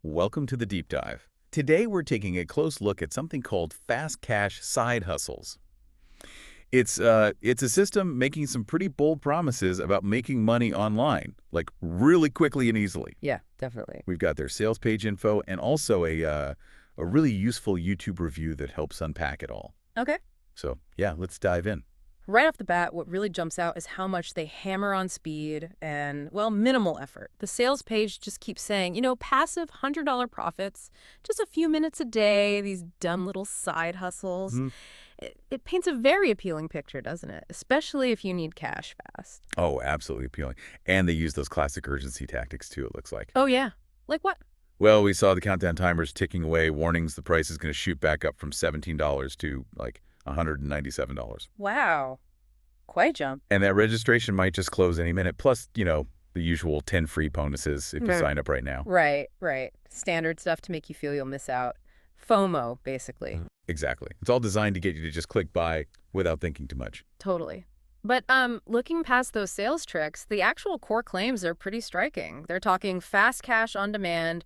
Welcome to the deep dive. Today we're taking a close look at something called fast cash side hustles. It's a system making some pretty bold promises about making money online, like really quickly and easily. Yeah, definitely. We've got their sales page info and also a really useful YouTube review that helps unpack it all. Okay. So yeah, let's dive in. Right off the bat, what really jumps out is how much they hammer on speed and, well, minimal effort. The sales page just keeps saying, passive $100 profits, just a few minutes a day, these dumb little side hustles. Mhm. It paints a very appealing picture, doesn't it? Especially if you need cash fast. Oh, absolutely appealing. And they use those classic urgency tactics too, it looks like. Oh, yeah. Like what? Well, we saw the countdown timers ticking away, warnings the price is going to shoot back up from $17 to like $197. Wow. Quite jump. And that registration might just close any minute, plus, the usual 10 free bonuses if you Right. sign up right now. Right, right. Standard stuff to make you feel you'll miss out. FOMO, basically. Exactly. It's all designed to get you to just click buy without thinking too much. Totally. But looking past those sales tricks, the actual core claims are pretty striking. They're talking fast cash on demand,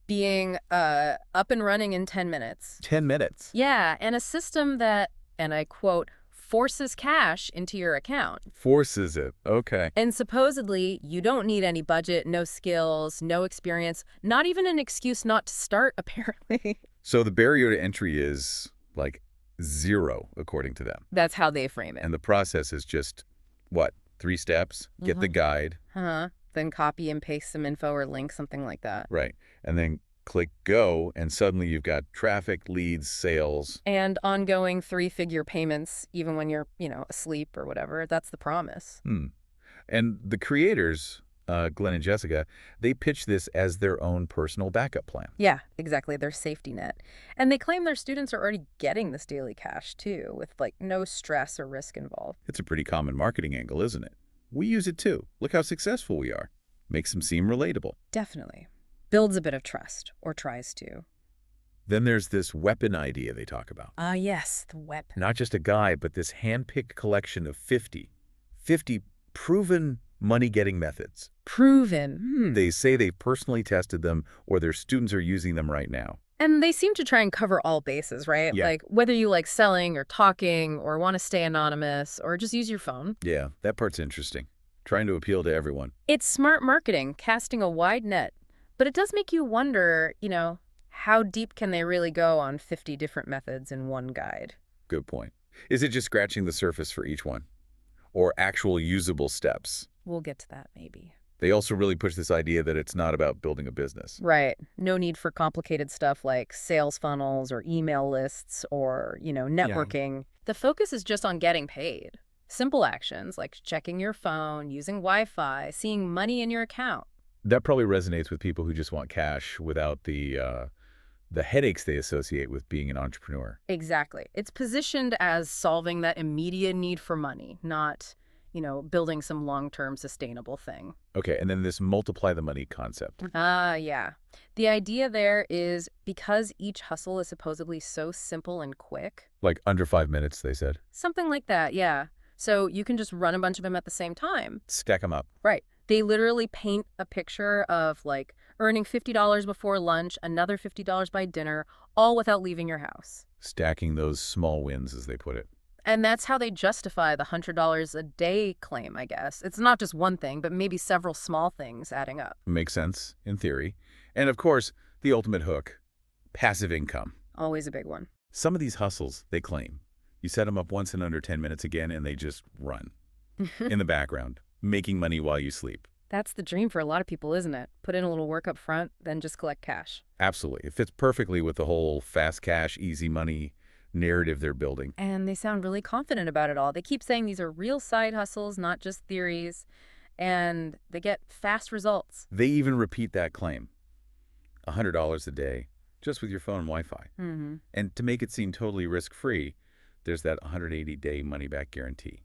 being up and running in 10 minutes. 10 minutes. Yeah, and a system that, and I quote, forces cash into your account. Forces it. Okay. And supposedly, you don't need any budget, no skills, no experience, not even an excuse not to start, apparently. So the barrier to entry is like 0, according to them. That's how they frame it. And the process is just, what, 3 steps? Get the guide. Then copy and paste some info or link, something like that. Right. And then click go, and suddenly you've got traffic, leads, sales. And ongoing 3-figure payments, even when you're, asleep or whatever. That's the promise. And the creators, Glenn and Jessica, they pitch this as their own personal backup plan. Yeah, exactly. Their safety net. And they claim their students are already getting this daily cash, too, with, no stress or risk involved. It's a pretty common marketing angle, isn't it? We use it too. Look how successful we are. Makes them seem relatable. Definitely. Builds a bit of trust, or tries to. Then there's this weapon idea they talk about. Yes, the weapon. Not just a guide, but this hand-picked collection of 50 proven money-getting methods. Proven. They say they've personally tested them or their students are using them right now. And they seem to try and cover all bases, right? Yeah. Like whether you like selling or talking or want to stay anonymous or just use your phone. Yeah, that part's interesting. Trying to appeal to everyone. It's smart marketing, casting a wide net. But it does make you wonder, how deep can they really go on 50 different methods in one guide? Good point. Is it just scratching the surface for each one? Or actual usable steps? We'll get to that, maybe. They also really push this idea that it's not about building a business. Right. No need for complicated stuff like sales funnels or email lists or, networking. The focus is just on getting paid. Simple actions like checking your phone, using Wi-Fi, seeing money in your account. That probably resonates with people who just want cash without the headaches they associate with being an entrepreneur. Exactly. It's positioned as solving that immediate need for money, not, building some long-term sustainable thing. Okay, and then this multiply the money concept. Yeah. The idea there is because each hustle is supposedly so simple and quick. Like under 5 minutes, they said. Something like that, yeah. So you can just run a bunch of them at the same time. Stack them up. Right. They literally paint a picture of earning $50 before lunch, another $50 by dinner, all without leaving your house. Stacking those small wins, as they put it. And that's how they justify the $100 a day claim, I guess. It's not just one thing, but maybe several small things adding up. Makes sense, in theory. And of course, the ultimate hook, passive income. Always a big one. Some of these hustles, they claim, you set them up once in under 10 minutes again, and they just run in the background, making money while you sleep. That's the dream for a lot of people, isn't it? Put in a little work up front, then just collect cash. Absolutely. It fits perfectly with the whole fast cash, easy money narrative they're building. And they sound really confident about it all. They keep saying these are real side hustles, not just theories, and they get fast results. They even repeat that claim. $100 a day, just with your phone and Wi-Fi. And to make it seem totally risk-free, there's that 180-day money-back guarantee.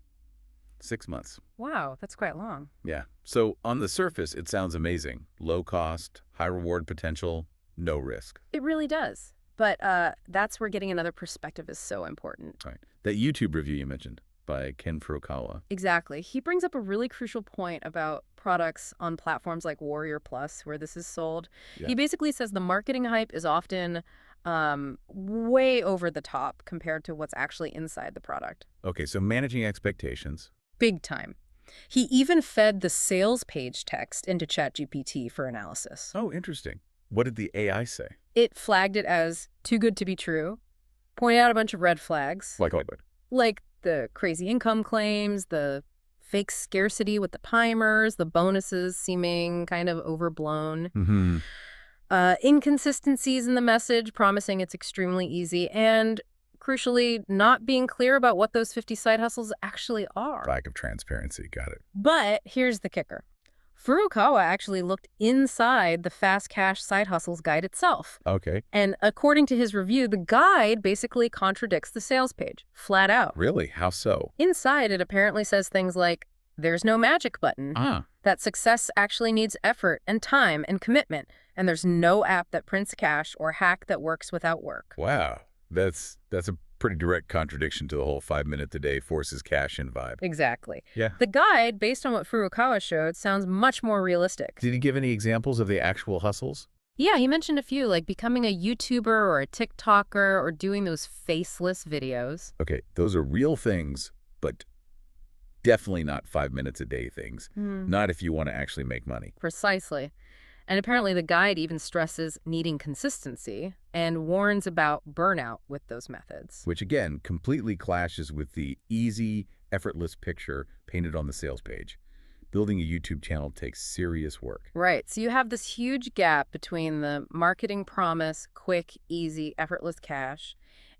6 months. Wow, that's quite long. Yeah. So on the surface, it sounds amazing. Low cost, high reward potential, no risk. It really does. But that's where getting another perspective is so important. Right. That YouTube review you mentioned by Ken Furukawa. Exactly. He brings up a really crucial point about products on platforms like Warrior Plus, where this is sold. Yeah. He basically says the marketing hype is often way over the top compared to what's actually inside the product. Okay, so managing expectations. Big time. He even fed the sales page text into ChatGPT for analysis. Oh, interesting. What did the AI say? It flagged it as too good to be true, pointed out a bunch of red flags. Like what? Like the crazy income claims, the fake scarcity with the timers, the bonuses seeming kind of overblown. Mm-hmm. Inconsistencies in the message, promising it's extremely easy, and crucially, not being clear about what those 50 side hustles actually are. Lack of transparency. Got it. But here's the kicker. Furukawa actually looked inside the Fast Cash Side Hustles guide itself. Okay. And according to his review, the guide basically contradicts the sales page, flat out. Really? How so? Inside, it apparently says things like, there's no magic button, that success actually needs effort and time and commitment, and there's no app that prints cash or hack that works without work. Wow. That's a pretty direct contradiction to the whole 5 minute a day forces cash in vibe. Exactly. Yeah. The guide, based on what Furukawa showed, sounds much more realistic. Did he give any examples of the actual hustles? Yeah, he mentioned a few, like becoming a YouTuber or a TikToker or doing those faceless videos. Okay, those are real things, but definitely not 5 minutes a day things. Not if you want to actually make money. Precisely. And apparently the guide even stresses needing consistency and warns about burnout with those methods. Which, again, completely clashes with the easy, effortless picture painted on the sales page. Building a YouTube channel takes serious work. Right. So you have this huge gap between the marketing promise, quick, easy, effortless cash,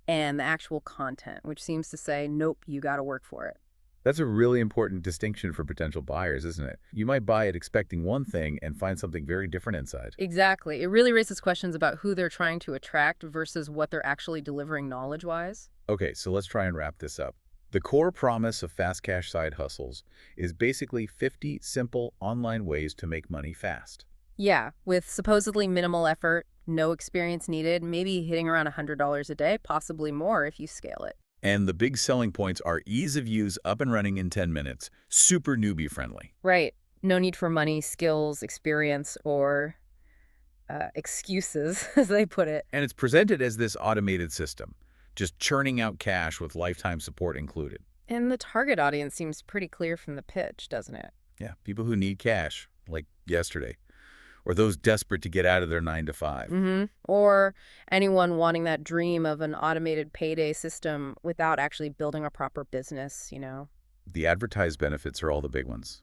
and the actual content, which seems to say, nope, you got to work for it. That's a really important distinction for potential buyers, isn't it? You might buy it expecting one thing and find something very different inside. Exactly. It really raises questions about who they're trying to attract versus what they're actually delivering knowledge-wise. Okay, so let's try and wrap this up. The core promise of Fast Cash Side Hustles is basically 50 simple online ways to make money fast. Yeah, with supposedly minimal effort, no experience needed, maybe hitting around $100 a day, possibly more if you scale it. And the big selling points are ease of use, up and running in 10 minutes, super newbie friendly. Right. No need for money, skills, experience, or excuses, as they put it. And it's presented as this automated system, just churning out cash with lifetime support included. And the target audience seems pretty clear from the pitch, doesn't it? Yeah, people who need cash, like yesterday, or those desperate to get out of their 9 to 5. Or anyone wanting that dream of an automated payday system without actually building a proper business, you know? The advertised benefits are all the big ones.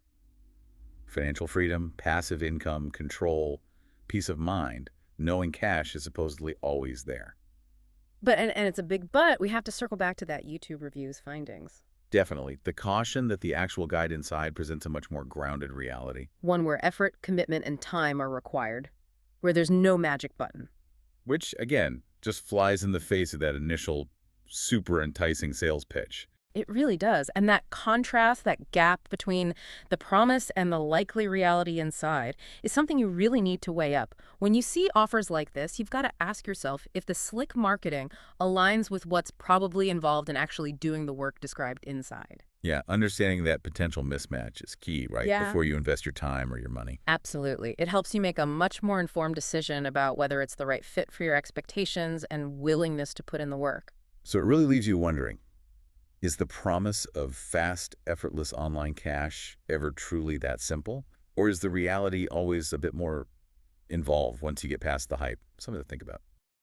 Financial freedom, passive income, control, peace of mind, knowing cash is supposedly always there. But, and it's a big but, we have to circle back to that YouTube review's findings. Definitely. The caution that the actual guide inside presents a much more grounded reality. One where effort, commitment, and time are required. Where there's no magic button. Which, again, just flies in the face of that initial super enticing sales pitch. It really does. And that contrast, that gap between the promise and the likely reality inside is something you really need to weigh up. When you see offers like this, you've got to ask yourself if the slick marketing aligns with what's probably involved in actually doing the work described inside. Yeah, understanding that potential mismatch is key, right? Yeah. Before you invest your time or your money. Absolutely. It helps you make a much more informed decision about whether it's the right fit for your expectations and willingness to put in the work. So it really leaves you wondering, is the promise of fast, effortless online cash ever truly that simple? Or is the reality always a bit more involved once you get past the hype? Something to think about.